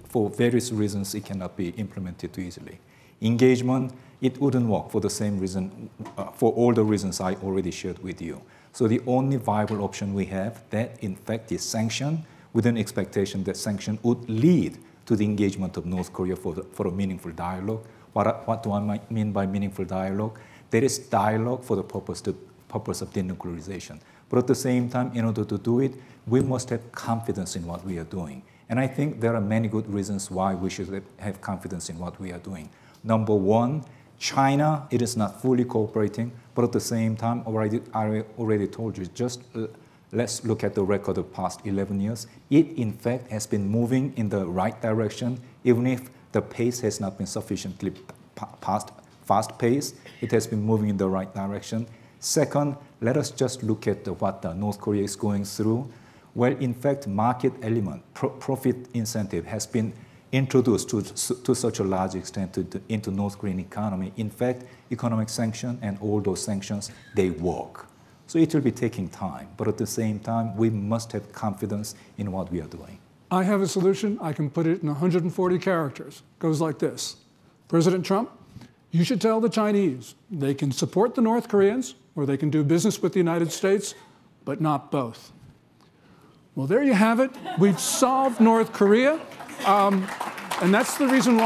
for various reasons, it cannot be implemented too easily. Engagement, it wouldn't work for the same reason, for all the reasons I already shared with you. So the only viable option we have, that in fact is sanction, with an expectation that sanction would lead to the engagement of North Korea for a meaningful dialogue. What do I mean by meaningful dialogue? There is dialogue for the purpose of denuclearization. But at the same time, in order to do it, we must have confidence in what we are doing. And I think there are many good reasons why we should have confidence in what we are doing. Number one, China, it is not fully cooperating, but at the same time, I already told you, just let's look at the record of past 11 years. It, in fact, has been moving in the right direction, even if the pace has not been sufficiently fast-paced. It has been moving in the right direction. Second, let us just look at what North Korea is going through. Well, in fact, market element, profit incentive has been introduced to such a large extent into North Korean economy. In fact, economic sanction and all those sanctions, they work. So it will be taking time, but at the same time, we must have confidence in what we are doing. I have a solution. I can put it in 140 characters. It goes like this. President Trump, you should tell the Chinese they can support the North Koreans or they can do business with the United States, but not both. Well, there you have it. We've solved North Korea. And that's the reason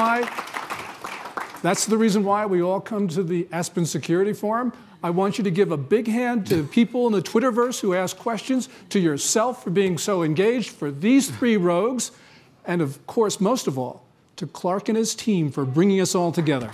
why we all come to the Aspen Security Forum. I want you to give a big hand to people in the Twitterverse who ask questions, to yourself for being so engaged, for these three rogues, and of course, most of all, to Clark and his team for bringing us all together.